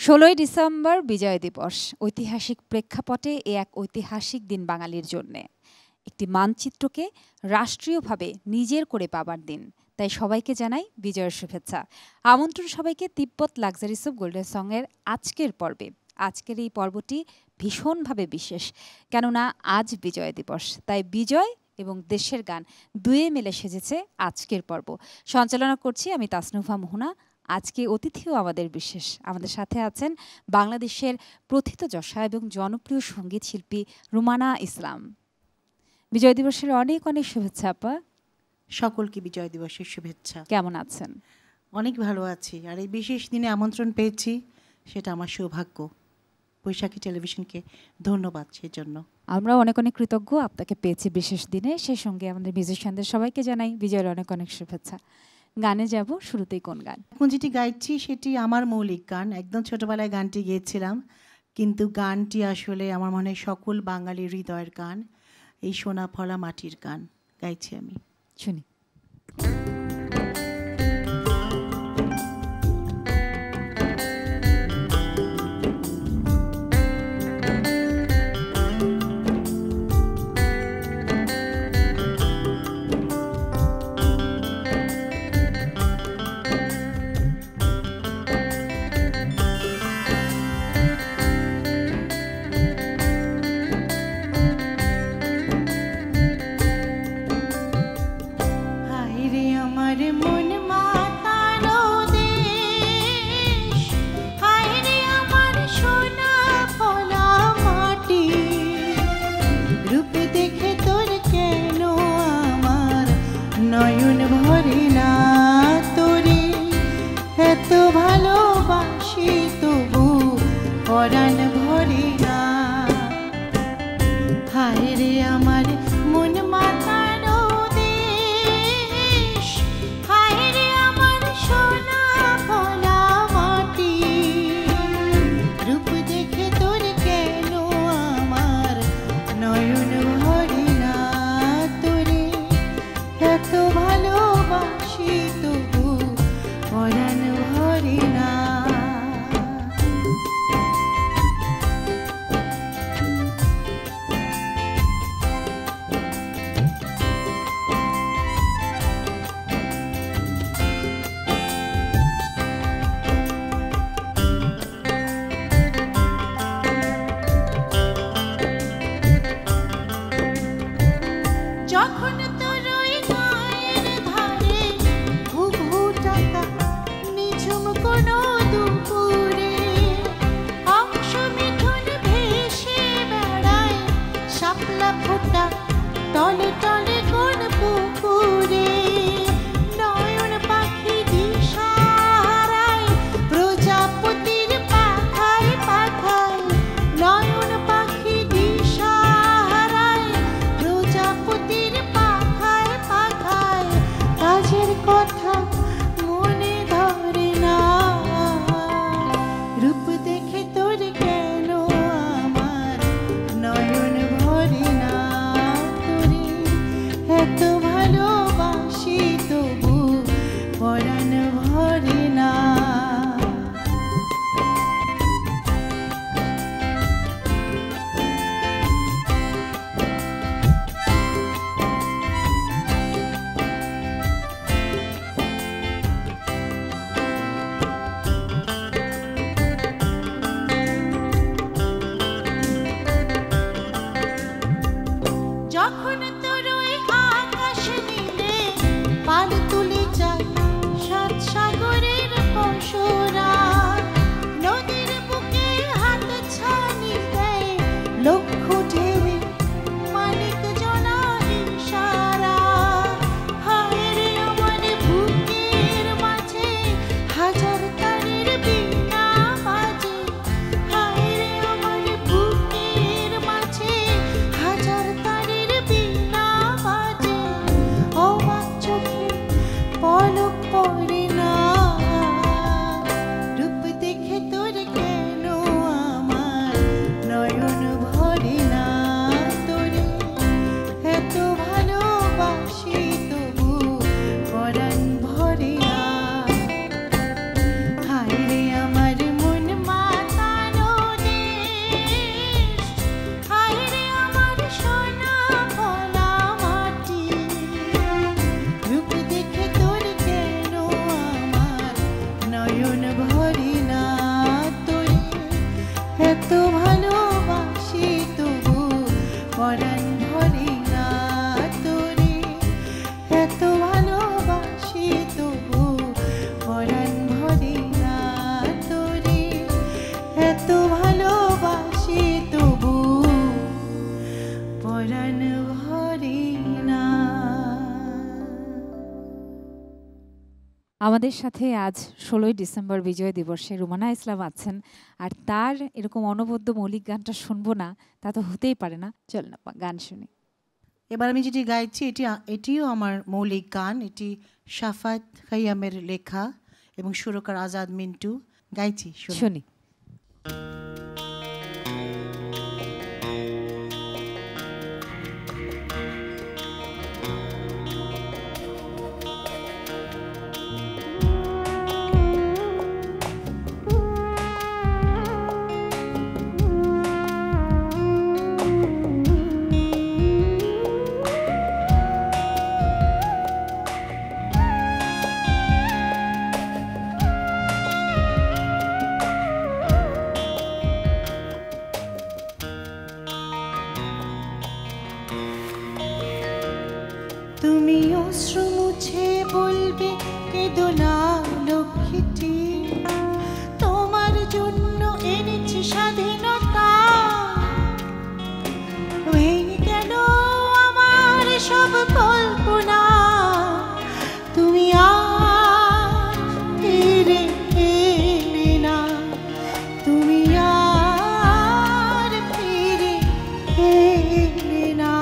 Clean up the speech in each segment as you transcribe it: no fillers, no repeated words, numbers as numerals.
16ই December বিজয় দিবস। ঐতিহাসিক প্রেক্ষাপটে এক ঐতিহাসিক দিন বাঙালির জন্যে। একটি মানচিত্রকে রাষ্ট্রীয়ভাবে নিজের করে পাবার দিন। তাই সবাইকে জানাই বিজয়ের শুভেচ্ছা। আমন্ত্রণ সবাইকে তিব্বত লাক্সারি সুপ গোল্ডেন সঙের আজকের পর্বে। আজকের এই পর্বটি ভীষণভাবে বিশেষ, কেননা আজ বিজয় দিবস। তাই বিজয় এবং দেশের গান দুয়ে মিলে সেজেছে আজকের পর্ব। সঞ্চালনা করছি আমি তাসনুভা মোহনা। আজকে অতিথিও আমাদের বিশেষ। আমাদের সাথে আছেন বাংলাদেশের প্রথিতযশা এবং জনপ্রিয় সঙ্গীত শিল্পী রুমানা ইসলাম। বিজয় দিবসের অনেক অনেক শুভেচ্ছা আপা। সকলকে বিজয় দিবসের শুভেচ্ছা। কেমন আছেন? অনেক ভালো আছি। আর এই বিশেষ দিনে আমন্ত্রণ পেয়েছি, সেটা আমার সৌভাগ্য। বৈশাখী টেলিভিশনকে ধন্যবাদ সেজন্য। আমরা অনেক অনেক কৃতজ্ঞ আপনাকে পেয়েছি বিশেষ দিনে। সেই সঙ্গে আমাদের মিউজিশিয়ানদের সবাইকে জানাই বিজয়ের অনেক অনেক শুভেচ্ছা। গানে যাব, শুরুতেই কোন গান? এখন যেটি গাইছি সেটি আমার মৌলিক গান। একদম ছোটবেলায় গানটি গেয়েছিলাম, কিন্তু গানটি আসলে আমার মনে হয় সকল বাঙালির হৃদয়ের গান। এই সোনা ফলা মাটির গান গাইছি আমি। শুনি। হাজার তারের বিনা পরাণ ভরে না তোরে, এত ভালোবাসি তবু পরাণ ভরে না তোরে, এত ভালোবাসি তবু পরাণ ভরে না। আমাদের সাথে আজ 16ই ডিসেম্বর বিজয় দিবসে রুমানা ইসলাম আছেন, আর তার এরকম অনবদ্য মৌলিক গানটা শুনবো না তা তো হতেই পারে না। চল না গান শুনি। এবার আমি যেটি গাইছি এটিও আমার মৌলিক গান। এটি শাফাত খাইয়ামের লেখা এবং সুরকার আজাদ মিন্টু। গাইছি, শুনি। তুমি অশ্রু মুছে বলবে কেঁদো না লক্ষ্মীটি, তোমার জন্য এনেছি স্বাধীনতা, ভেঙে গেল আমার সব কল্পনা, তুমি আর ফিরে এলে না, তুমি আর ফিরে এলে না।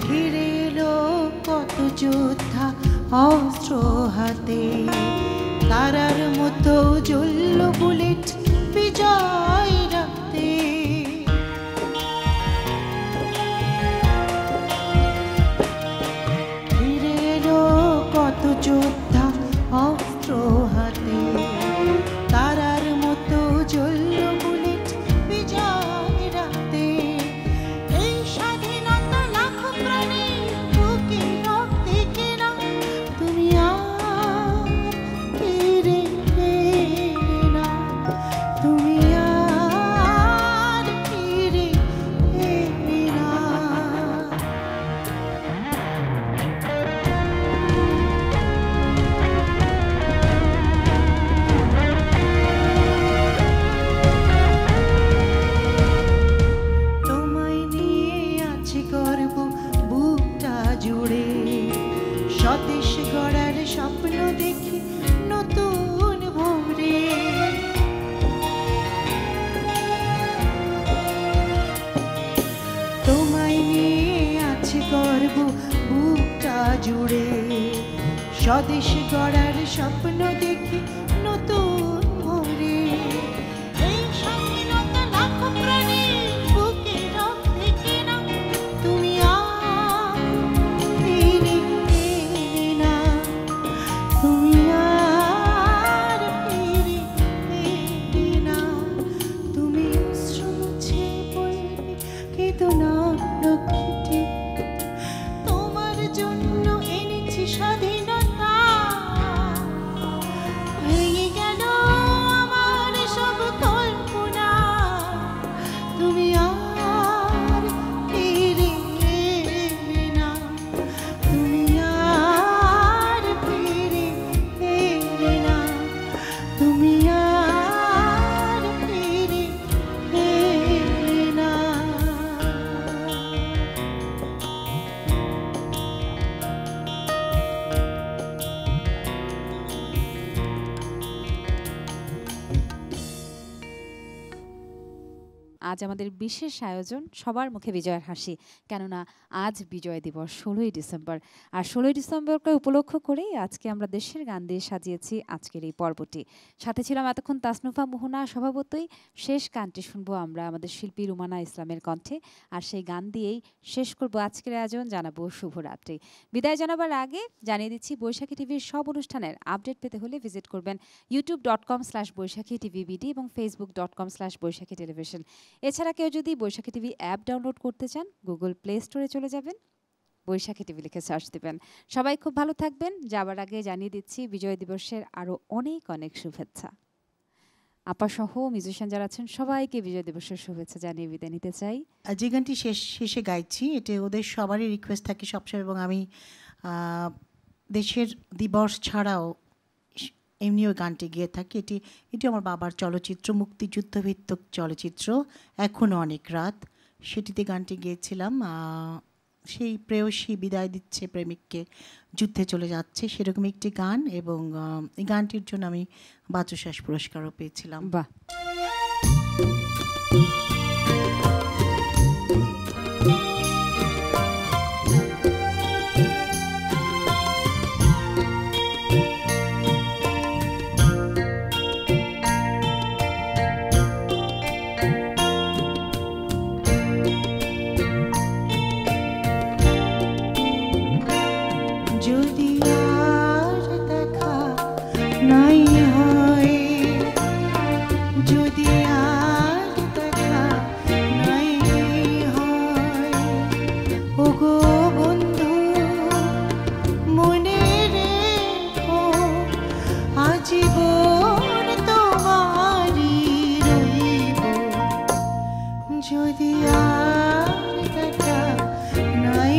ফিরে এলো কত যোদ্ধা অস্ত্র হাতে, তারার মতো জ্বলল বুলেট বিজয় রাতে। ফিরে এলো কত যোদ্ধা অস্ত্র হাতে, তারার মতো জ্বলল বুলেট বিজয় রাতে। এই স্বাধীনতা লাখো প্রাণী বুকে রক্তে কেনা, তুমি আর ফিরে এলে না, তুমি আর ফিরে এলে না। তোমায় নিয়ে আছে গর্ব বুকটা জুড়ে, স্বদেশ গড়ার স্বপ্ন দেখি নতুন ভোরে। তোমায় নিয়ে আছে গর্ব বুকটা জুড়ে, স্বদেশ গড়ার স্বপ্ন দেখি নতুন ভোরে। এই স্বাধীনতা লাখো প্রাণী বুকে রক্তে কেনা, তুমি আর ফিরে এলে না, তুমি আর ফিরে এলে না। তুমি অশ্রু মুছে বলবে কেঁদো না লক্ষ্মীটি, তোমার জন্য এনেছি স্বাধীনতা, ভেঙে গেল আজ আমাদের বিশেষ আয়োজন, সবার মুখে বিজয়ের হাসি, কেননা আজ বিজয় দিবস 16ই ডিসেম্বর। আর 16ই ডিসেম্বরকে উপলক্ষ করেই আজকে আমরা দেশের গান দিয়ে সাজিয়েছি আজকের এই পর্বটি। সাথে ছিলাম এতক্ষণ তাসনুফা মোহনা। স্বভাবতই শেষ গানটি শুনবো আমরা আমাদের শিল্পী রুমানা ইসলামের কণ্ঠে, আর সেই গান দিয়েই শেষ করব আজকের আয়োজন, জানাবো শুভরাত্রি। বিদায় জানাবার আগে জানিয়ে দিচ্ছি, বৈশাখী টিভির সব অনুষ্ঠানের আপডেট পেতে হলে ভিজিট করবেন youtube.com/বৈশাখী টিভিবিডি এবং facebook.com/বৈশাখী টেলিভিশন। এছাড়া কেউ যদি বৈশাখী টিভি অ্যাপ ডাউনলোড করতে চান, গুগল প্লে স্টোরে চলে যাবেন, বৈশাখী টিভি লিখে সার্চ দেবেন। সবাই খুব ভালো থাকবেন। যাবার আগে জানিয়ে দিচ্ছি বিজয় দিবসের আরও অনেক অনেক শুভেচ্ছা। আপা সহ মিউজিশিয়ান যারা আছেন সবাইকে বিজয় দিবসের শুভেচ্ছা জানিয়ে বিদায় নিতে চাই। যে গানটি শেষে গাইছি, এটা ওদের সবারই রিকোয়েস্ট থাকে সবসময়, এবং আমি দেশের দিবস ছাড়াও এমনিও গানটি গেয়ে থাকি। এটি আমার বাবার চলচ্চিত্র, মুক্তিযুদ্ধভিত্তিক চলচ্চিত্র এখনও অনেক রাত, সেটিতে গানটি গেয়েছিলাম। সেই প্রেয়সী বিদায় দিচ্ছে প্রেমিককে, যুদ্ধে চলে যাচ্ছে, সেরকম একটি গান, এবং এই গানটির জন্য আমি বাচুশ্বাস পুরস্কারও পেয়েছিলাম। বাহ। যদি আর দেখা নাই হয়, যদি আর দেখা নাই হয়, ওগো বন্ধু মনে রেখো, আজীবন তোমারই রইব। যদি আর দেখা নাই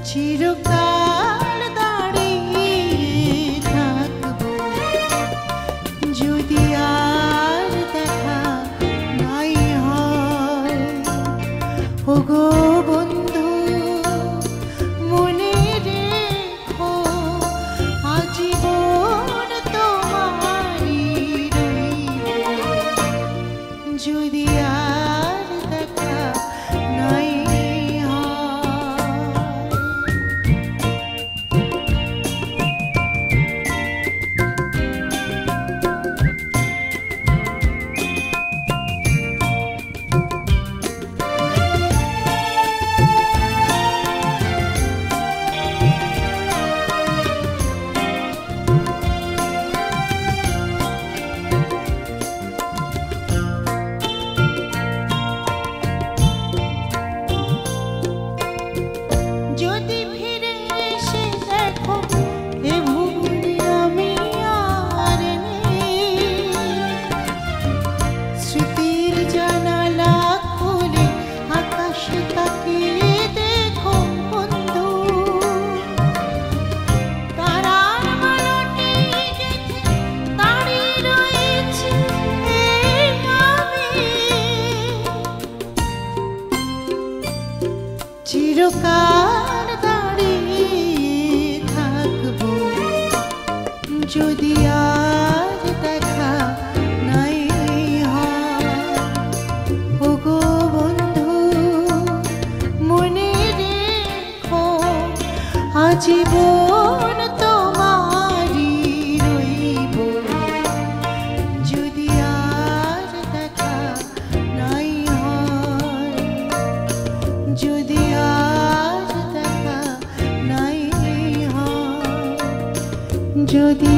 চিরকাল দাঁড়িয়ে থাকবো, যদি আর দেখা নাই হয়, ওগো বন্ধু মনে রেখো, আজীবন তোমারই রইব। যদি আর দেখা নাই চিরকাল দাঁড়িয়ে থাকবো, যদি আর দেখা নাই হয়, ওগো বন্ধু মনে রেখো, আজীবন তোমারই রইব। যদি আর দেখা নাই যদি